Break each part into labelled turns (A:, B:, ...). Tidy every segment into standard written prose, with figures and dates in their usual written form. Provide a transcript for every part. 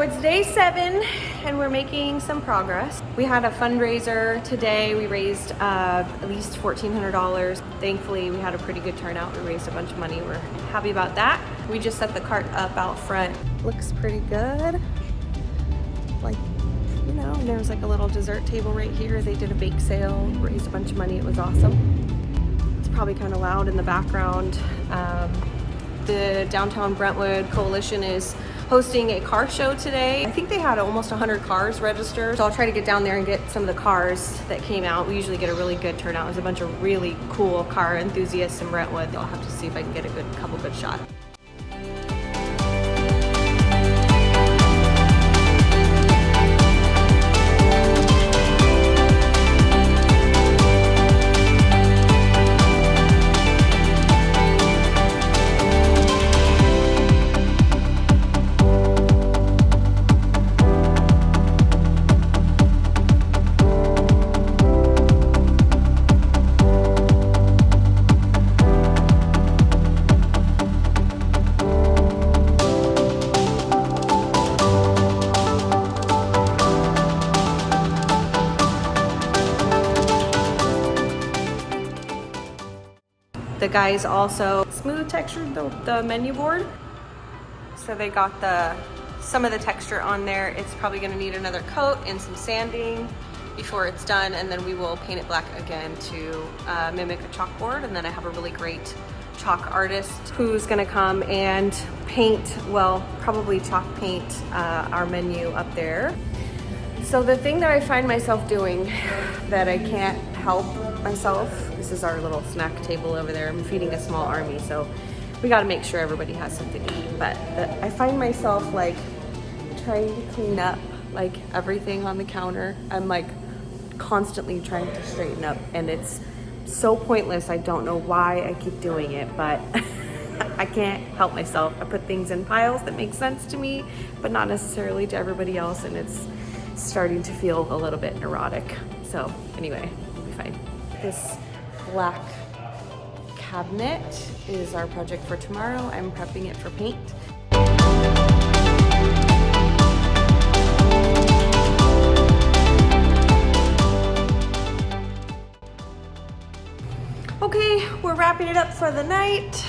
A: it's day 7 and we're making some progress. We had a fundraiser today. We raised at least $1,400. Thankfully, we had a pretty good turnout. We raised a bunch of money. We're happy about that. We just set the cart up out front. Looks pretty good. Like, you know, there was like a little dessert table right here. They did a bake sale, raised a bunch of money. It was awesome. It's probably kind of loud in the background. The Downtown Brentwood Coalition is hosting a car show today. I think they had almost 100 cars registered. So I'll try to get down there and get some of the cars that came out. We usually get a really good turnout. There's a bunch of really cool car enthusiasts in Brentwood. I'll have to see if I can get a couple good shots. The guys also smooth textured the menu board. So they got some of the texture on there. It's probably gonna need another coat and some sanding before it's done, and then we will paint it black again to mimic a chalkboard. And then I have a really great chalk artist who's gonna come and paint, well, probably chalk paint our menu up there. So the thing that I find myself doing that I can't help myself, this is our little snack table over there. I'm feeding a small army, so we got to make sure everybody has something to eat. But I find myself like trying to clean up like everything on the counter. I'm like constantly trying to straighten up, and it's so pointless. I don't know why I keep doing it, but I can't help myself. I put things in piles that make sense to me, but not necessarily to everybody else, and it's starting to feel a little bit neurotic. So anyway, we'll be fine. This black cabinet is our project for tomorrow. I'm prepping it for paint. Okay, we're wrapping it up for the night.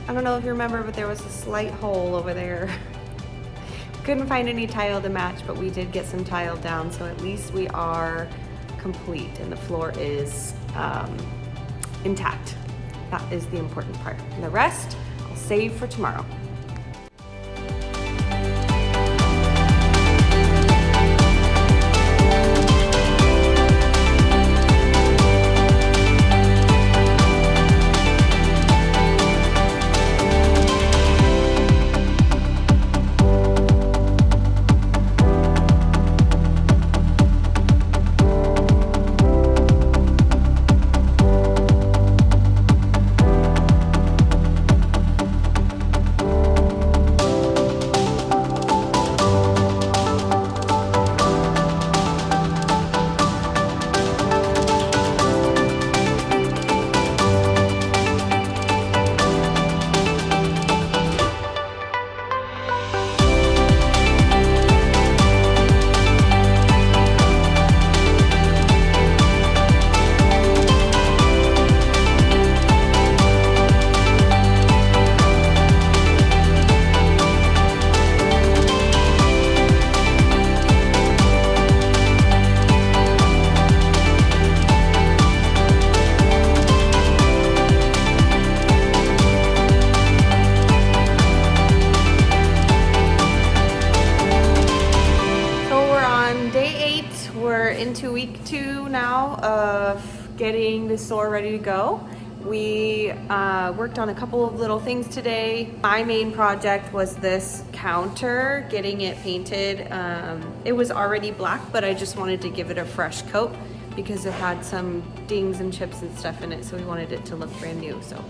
A: I don't know if you remember, but there was a slight hole over there. Couldn't find any tile to match, but we did get some tile down, so at least we are complete and the floor is intact. That is the important part. And the rest I'll save for tomorrow. Into week 2 now of getting the store ready to go. We worked on a couple of little things today. My main project was this counter, getting it painted. It was already black, but I just wanted to give it a fresh coat because it had some dings and chips and stuff in it, so we wanted it to look brand new. So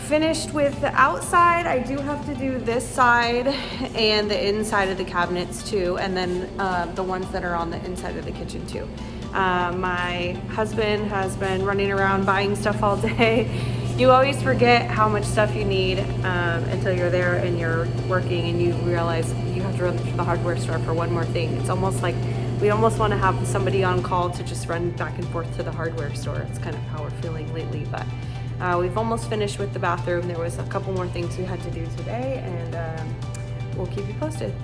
A: finished with the outside. I do have to do this side and the inside of the cabinets too, and then the ones that are on the inside of the kitchen too. My husband has been running around buying stuff all day. You always forget how much stuff you need until you're there and you're working and you realize you have have to run to the hardware store for one more thing. It's almost like we almost want to have somebody on call to just run back and forth to the hardware store. It's kind of how we're feeling lately, but we've almost finished with the bathroom. There was a couple more things we had to do today, and we'll keep you posted.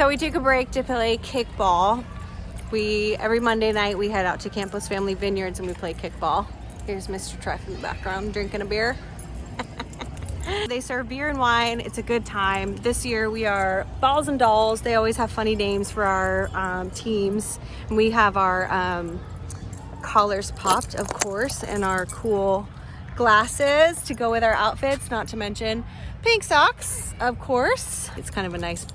A: We took a break to play kickball. Every Monday night we head out to Campos Family Vineyards and we play kickball. Here's Mr. Treff in the background drinking a beer. They serve beer and wine. It's a good time. This year we are Balls and Dolls. They always have funny names for our teams. And we have our collars popped, of course, and our cool glasses to go with our outfits, not to mention pink socks, of course. It's kind of a nice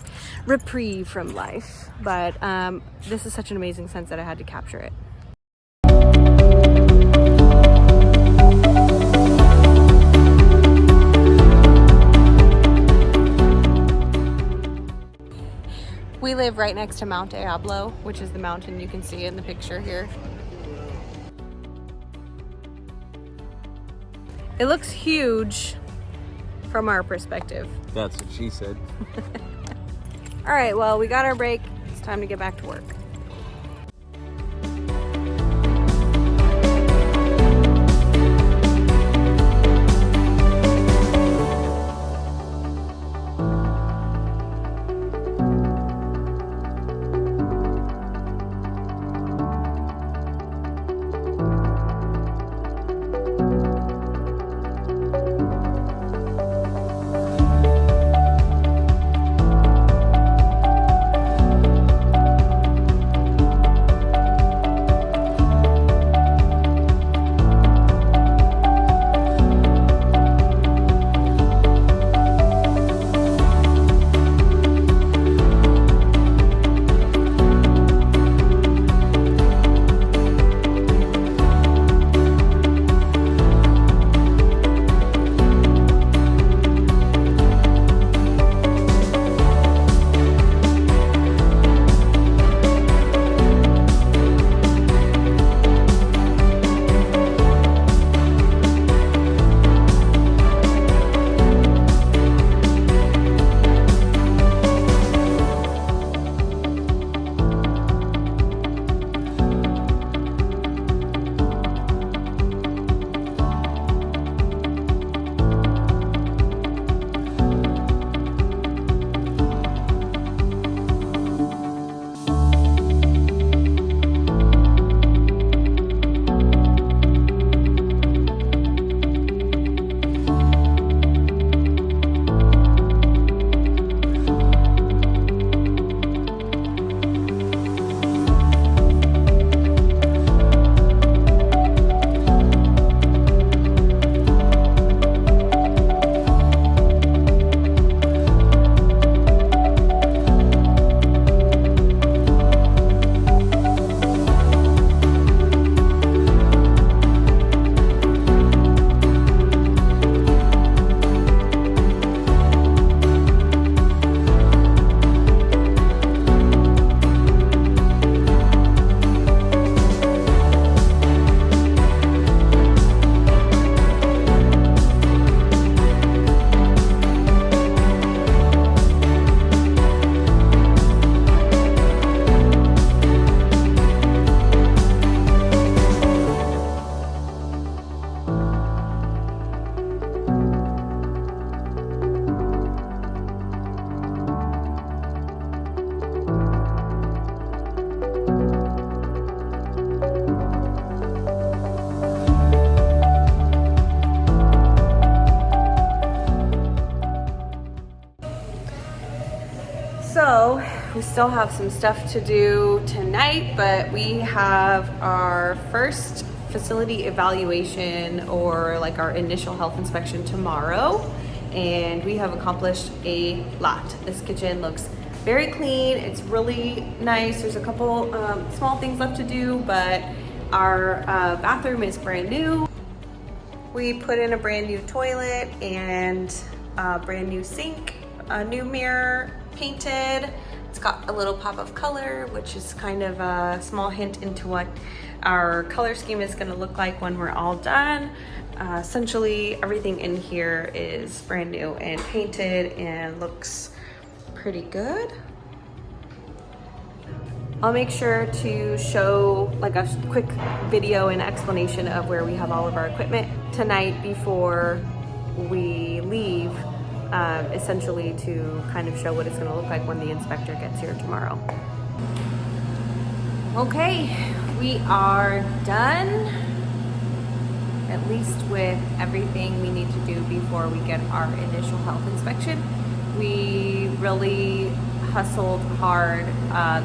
A: reprieve from life, but this is such an amazing sunset, I had to capture it. We live right next to Mount Diablo, which is the mountain you can see in the picture here. It looks huge from our perspective.
B: That's what she said.
A: All right, well, we got our break. It's time to get back to work. still have some stuff to do tonight, but we have our first facility evaluation, or like our initial health inspection, tomorrow, and we have accomplished a lot. This kitchen looks very clean. It's really nice. There's a couple small things left to do, but our bathroom is brand new. We put in a brand new toilet and a brand new sink, a new mirror, painted. It's got a little pop of color, which is kind of a small hint into what our color scheme is going to look like when we're all done. Essentially, everything in here is brand new and painted and looks pretty good. I'll make sure to show like a quick video and explanation of where we have all of our equipment tonight before we leave, essentially to kind of show what it's going to look like when the inspector gets here tomorrow. Okay, we are done, at least with everything we need to do before we get our initial health inspection. We really hustled hard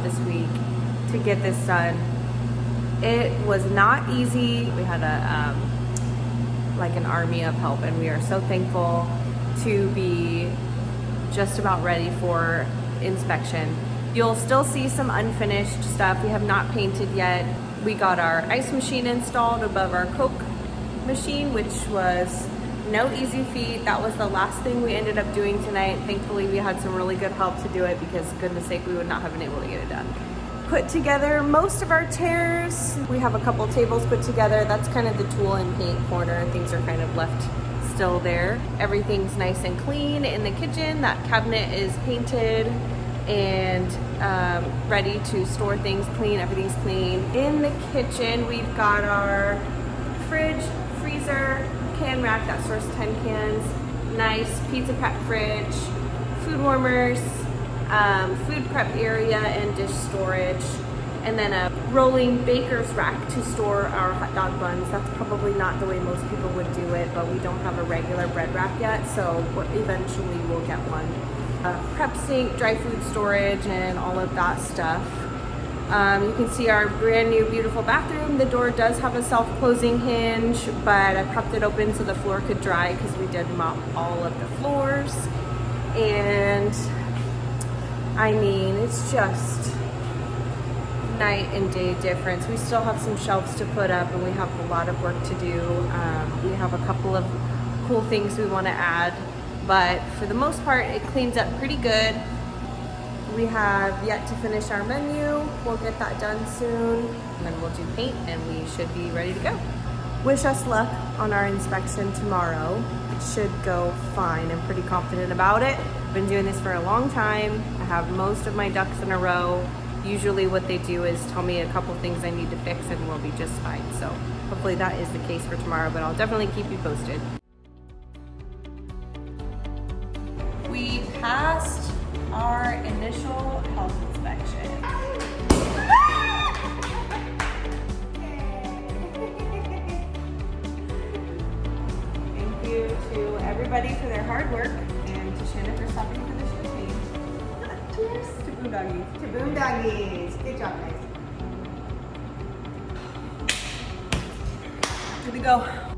A: this week to get this done. It was not easy. We had like an army of help, and we are so thankful to be just about ready for inspection. You'll still see some unfinished stuff. We have not painted yet. We got our ice machine installed above our Coke machine, which was no easy feat. That was the last thing we ended up doing tonight. Thankfully, we had some really good help to do it, because goodness sake, we would not have been able to get it done. Put together most of our chairs. We have a couple tables put together. That's kind of the tool and paint corner. Things are kind of left still there. Everything's nice and clean in the kitchen. That cabinet is painted and ready to store things clean. Everything's clean. In the kitchen, we've got our fridge, freezer, can rack that stores 10 cans, nice pizza prep fridge, food warmers, food prep area and dish storage, and then a rolling baker's rack to store our hot dog buns. That's probably not the way most people would do it, but we don't have a regular bread rack yet, so eventually we'll get one. Prep sink, dry food storage, and all of that stuff. You can see our brand new beautiful bathroom. The door does have a self-closing hinge, but I propped it open so the floor could dry because we did mop all of the floors. And I mean, it's just night and day difference. We still have some shelves to put up, and we have a lot of work to do. We have a couple of cool things we want to add, but for the most part, it cleans up pretty good. We have yet to finish our menu. We'll get that done soon, and then we'll do paint, and we should be ready to go. Wish us luck on our inspection tomorrow. It should go fine. I'm pretty confident about it. I've been doing this for a long time. I have most of my ducks in a row. Usually what they do is tell me a couple things I need to fix, and we'll be just fine. So hopefully that is the case for tomorrow, but I'll definitely keep you posted. We passed our initial health inspection. Thank you to everybody for their hard work, and to Shannon for stopping for the champagne. Cheers to Boondoggies. To Boondoggies. Good job, guys. Here we go.